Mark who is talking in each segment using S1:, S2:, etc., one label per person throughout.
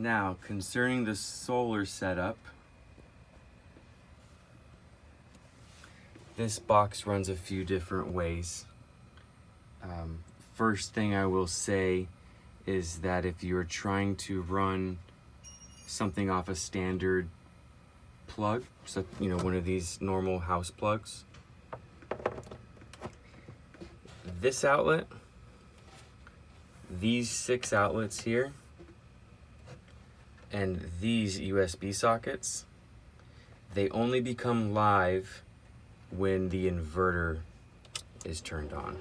S1: Now, concerning the solar setup, this box runs a few different ways. First thing I will say is that if you're trying to run something off a standard plug, so one of these normal house plugs, this outlet, these 6 outlets here, and these USB sockets, they only become live when the inverter is turned on.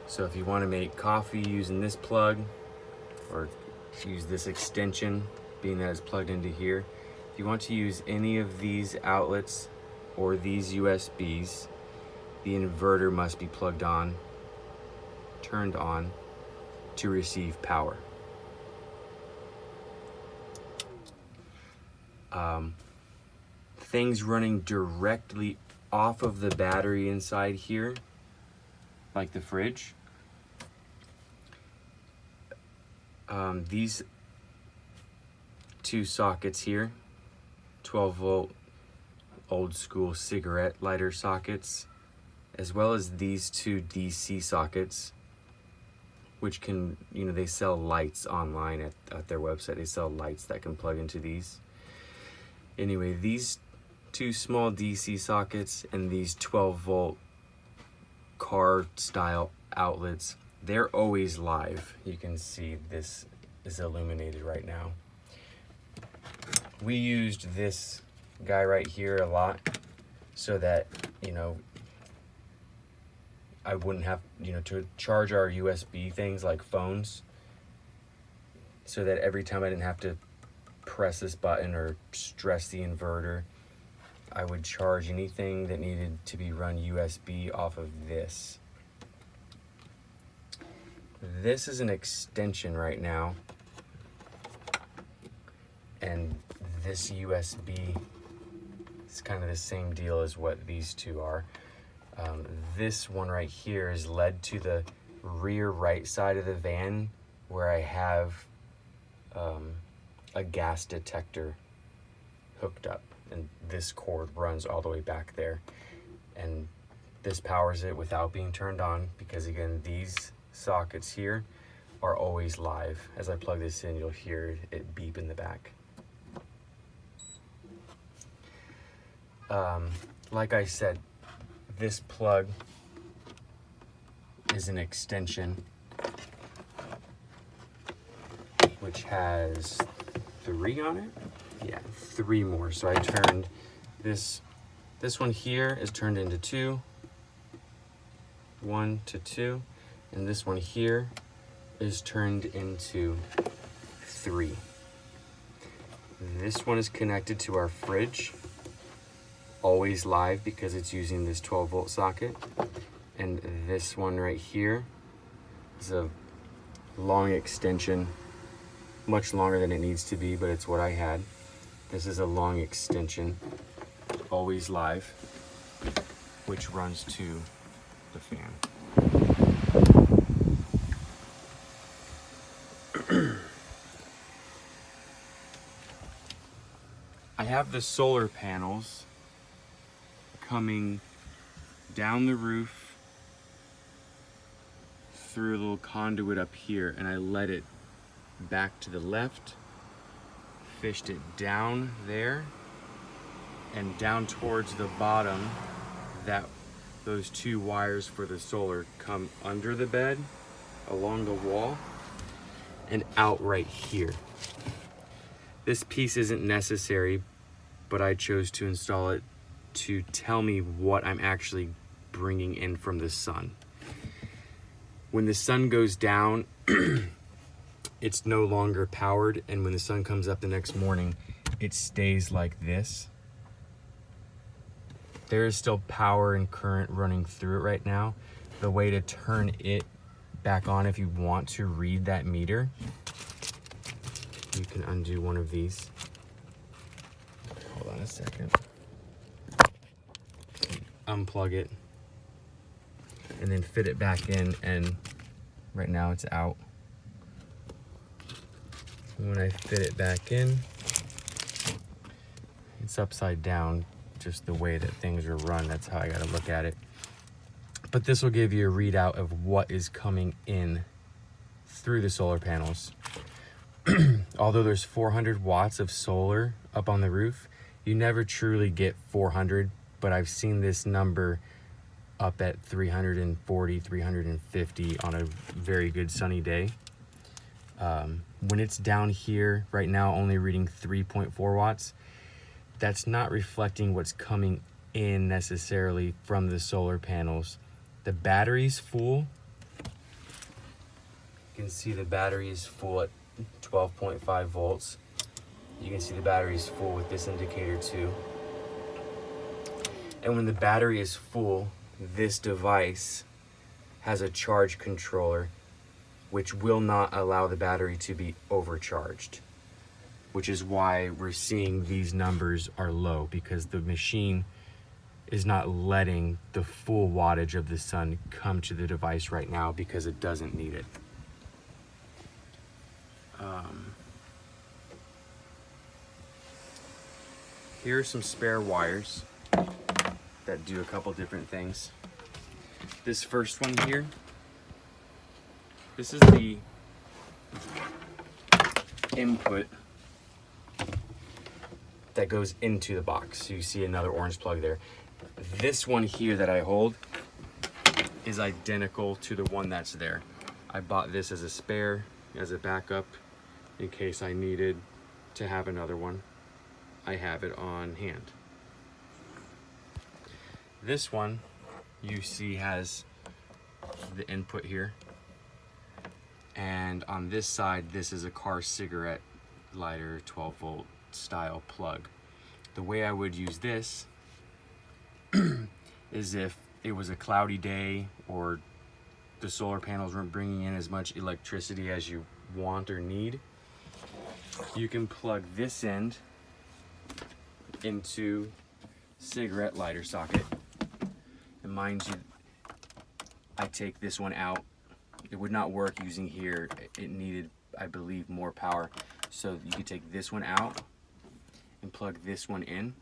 S1: So if you want to make coffee using this plug, or use this extension, being that it's plugged into here, if you want to use any of these outlets or these USBs, the inverter must be plugged on, turned on to receive power. Things running directly off of the battery inside here, like the fridge, these 2 sockets here, 12-volt old school cigarette lighter sockets, as well as these 2 DC sockets, which can, they sell lights online at their website. They sell lights that can plug into these. Anyway, these 2 small DC sockets and these 12-volt car style outlets, they're always live. You can see this is illuminated right now. We used this guy right here a lot so that, I wouldn't have, to charge our USB things like phones, so that every time I didn't have to press this button or stress the inverter, I would charge anything that needed to be run USB off of this. This is an extension right now, and this USB is kind of the same deal as what these 2 are. This one right here is led to the rear right side of the van, where I have a gas detector hooked up, and this cord runs all the way back there, and this powers it without being turned on, because again, these sockets here are always live. As I plug this in, you'll hear it beep in the back. Like I said, this plug is an extension which has 3 on it. Yeah, 3 more. So I turned this one here is turned into 2, 1 to 2, and this one here is turned into 3. This one is connected to our fridge, always live because it's using this 12-volt socket. And this one right here is a long extension, much longer than it needs to be, but it's what I had. This is a long extension, always live, which runs to the fan. I have the solar panels coming down the roof through a little conduit up here, and I led it back to the left, fished it down there and down towards the bottom. That those 2 wires for the solar come under the bed, along the wall, and out right here. This piece isn't necessary, but I chose to install it to tell me what I'm actually bringing in from the sun. When the sun goes down, it's no longer powered, and when the sun comes up the next morning, it stays like this. There is still power and current running through it right now. The way to turn it back on, if you want to read that meter, you can undo one of these. Hold on a second. Unplug it and then fit it back in, and right now it's out. When I fit it back in, it's upside down, just the way that things are run. That's how I gotta look at it. But this will give you a readout of what is coming in through the solar panels. Although there's 400 watts of solar up on the roof, you never truly get 400, but I've seen this number up at 340, 350 on a very good sunny day. When it's down here right now, only reading 3.4 watts, that's not reflecting what's coming in necessarily from the solar panels. The battery's full. You can see the battery is full at 12.5 volts. You can see the battery is full with this indicator too. And when the battery is full, this device has a charge controller which will not allow the battery to be overcharged, which is why we're seeing these numbers are low, because the machine is not letting the full wattage of the sun come to the device right now because it doesn't need it. Here are some spare wires that do a couple different things. This first one here, this is the input that goes into the box. So you see another orange plug there. This one here that I hold is identical to the one that's there. I bought this as a spare, as a backup, in case I needed to have another one. I have it on hand. This one you see has the input here, and on this side this is a car cigarette lighter 12 volt style plug. The way I would use this is if it was a cloudy day or the solar panels weren't bringing in as much electricity as you want or need, you can plug this end into cigarette lighter socket. And mind you, I take this one out. It would not work using here. It needed, I believe, more power. So you could take this one out and plug this one in.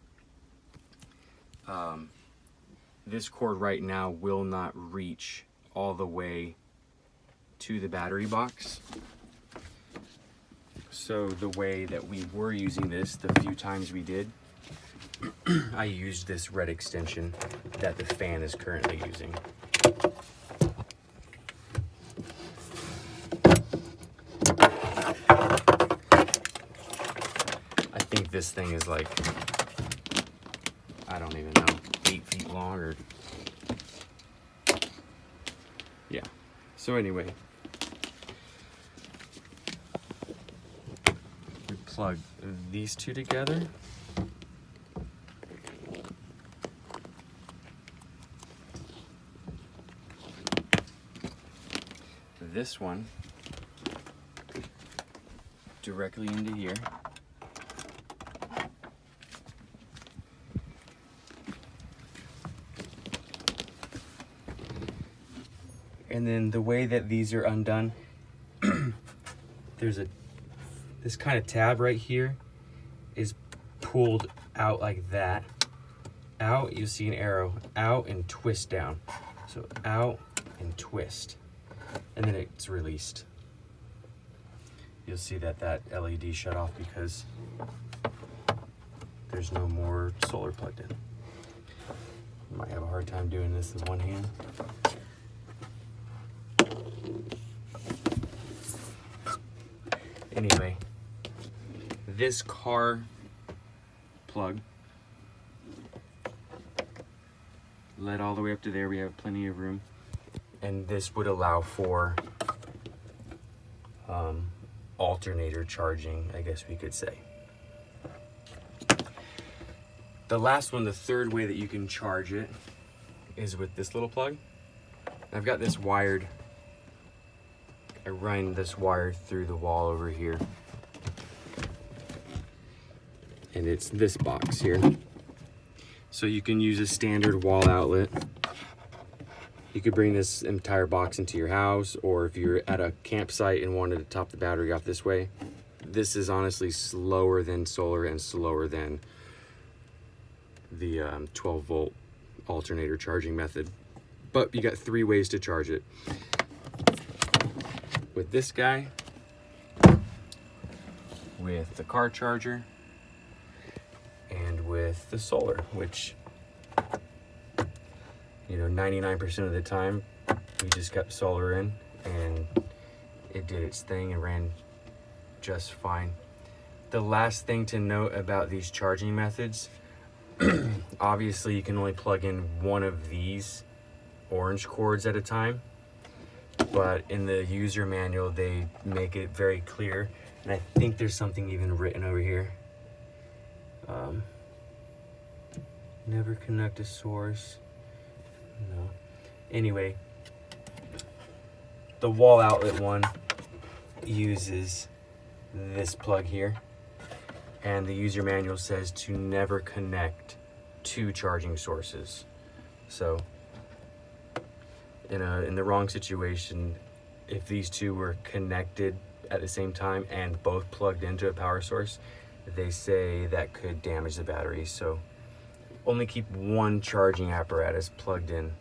S1: This cord right now will not reach all the way to the battery box. So the way that we were using this, the few times we did, I used this red extension that the fan is currently using. I think this thing is like, I don't even know, 8 feet long or, yeah. So anyway, we plug these two together. This one directly into here. And then the way that these are undone, there's this kind of tab right here is pulled out like that. Out, you see an arrow, out and twist down. So out and twist. And then it's released. You'll see that that LED shut off because there's no more solar plugged in. You might have a hard time doing this with one hand. Anyway, this car plug led all the way up to there. We have plenty of room. And this would allow for alternator charging, I guess we could say. The last one, the third way that you can charge it, is with this little plug. I've got this wired. I run this wire through the wall over here. And it's this box here. So you can use a standard wall outlet. You could bring this entire box into your house, or if you're at a campsite and wanted to top the battery off this way, This is honestly slower than solar and slower than the 12 volt alternator charging method. But you got 3 ways to charge it. With this guy, with the car charger, and with the solar, which, you know, 99% of the time we just got solar in and it did its thing and ran just fine. The last thing to note about these charging methods, obviously you can only plug in one of these orange cords at a time, but in the user manual they make it very clear, and I think there's something even written over here. Never connect a source. No. Anyway, the wall outlet one uses this plug here, and the user manual says to never connect 2 charging sources. So in the wrong situation, if these 2 were connected at the same time and both plugged into a power source, they say that could damage the battery. So only keep 1 charging apparatus plugged in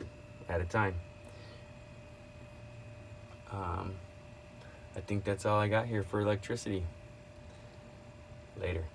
S1: at a time. I think that's all I got here for electricity. Later.